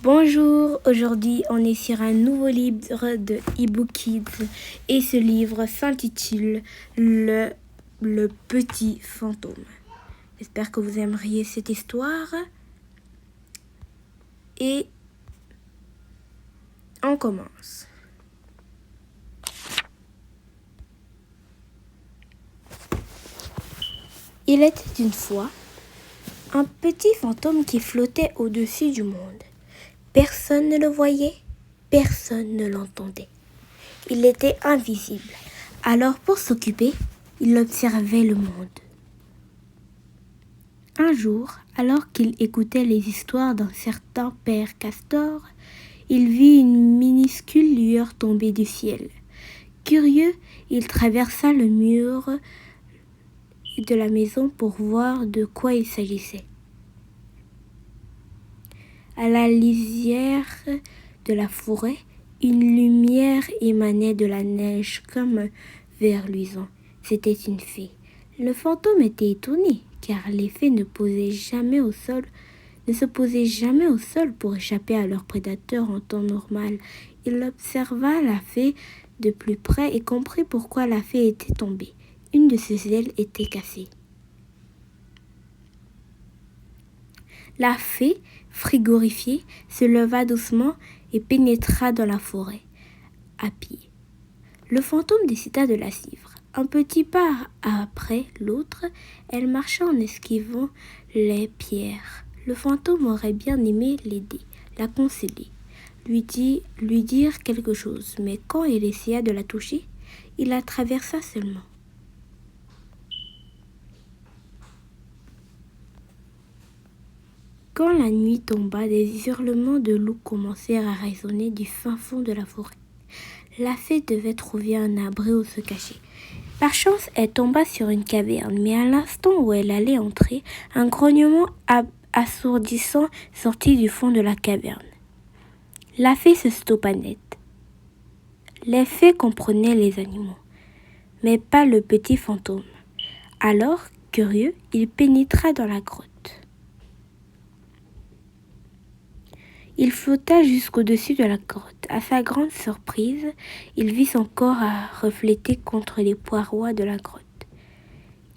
Bonjour, aujourd'hui on est sur un nouveau livre de eBook Kids et ce livre s'intitule Le petit fantôme. J'espère que vous aimeriez cette histoire et on commence. Il était une fois un petit fantôme qui flottait au-dessus du monde. Personne ne le voyait, personne ne l'entendait. Il était invisible. Alors pour s'occuper, il observait le monde. Un jour, alors qu'il écoutait les histoires d'un certain père Castor, il vit une minuscule lueur tomber du ciel. Curieux, il traversa le mur de la maison pour voir de quoi il s'agissait. À la lisière de la forêt, une lumière émanait de la neige comme un verre luisant. C'était une fée. Le fantôme était étonné, car les fées ne se posaient jamais au sol pour échapper à leurs prédateurs en temps normal. Il observa la fée de plus près et comprit pourquoi la fée était tombée. Une de ses ailes était cassée. La fée, frigorifiée, se leva doucement et pénétra dans la forêt, à pied. Le fantôme décida de la suivre. Un petit pas après l'autre, elle marcha en esquivant les pierres. Le fantôme aurait bien aimé l'aider, la consoler, lui dire quelque chose, mais quand il essaya de la toucher, il la traversa seulement. Quand la nuit tomba, des hurlements de loups commencèrent à résonner du fin fond de la forêt. La fée devait trouver un abri où se cacher. Par chance, elle tomba sur une caverne, mais à l'instant où elle allait entrer, un grognement assourdissant sortit du fond de la caverne. La fée se stoppa net. Les fées comprenaient les animaux, mais pas le petit fantôme. Alors, curieux, il pénétra dans la grotte. Il flotta jusqu'au-dessus de la grotte. À sa grande surprise, il vit son corps reflété contre les parois de la grotte.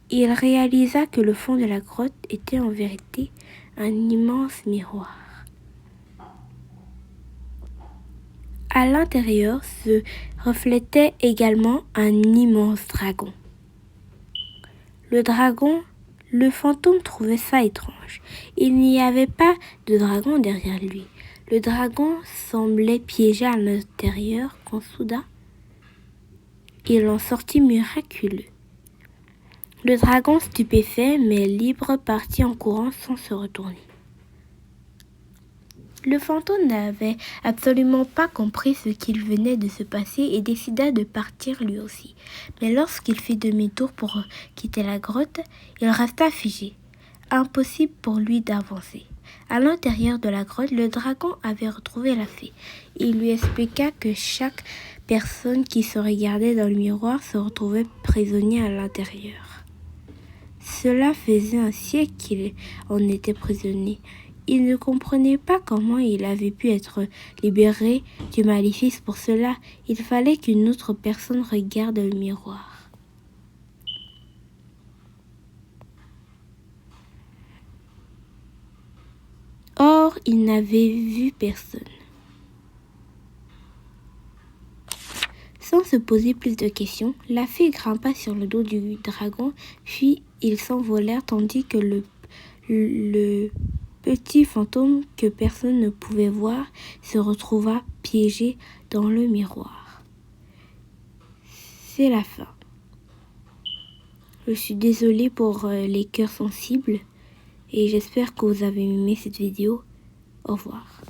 Il réalisa que le fond de la grotte était en vérité un immense miroir. À l'intérieur se reflétait également un immense dragon. Le fantôme trouvait ça étrange. Il n'y avait pas de dragon derrière lui. Le dragon semblait piégé à l'intérieur quand soudain, il en sortit miraculeux. Le dragon, stupéfait mais libre, partit en courant sans se retourner. Le fantôme n'avait absolument pas compris ce qu'il venait de se passer et décida de partir lui aussi. Mais lorsqu'il fit demi-tour pour quitter la grotte, il resta figé. Impossible pour lui d'avancer. À l'intérieur de la grotte, le dragon avait retrouvé la fée. Il lui expliqua que chaque personne qui se regardait dans le miroir se retrouvait prisonnier à l'intérieur. Cela faisait un siècle qu'il en était prisonnier. Il ne comprenait pas comment il avait pu être libéré du maléfice. Pour cela, il fallait qu'une autre personne regarde le miroir. Or, il n'avait vu personne. Sans se poser plus de questions, la fée grimpa sur le dos du dragon, puis ils s'envolèrent tandis que le petit fantôme que personne ne pouvait voir se retrouva piégé dans le miroir. C'est la fin. Je suis désolée pour les cœurs sensibles et j'espère que vous avez aimé cette vidéo. Au revoir.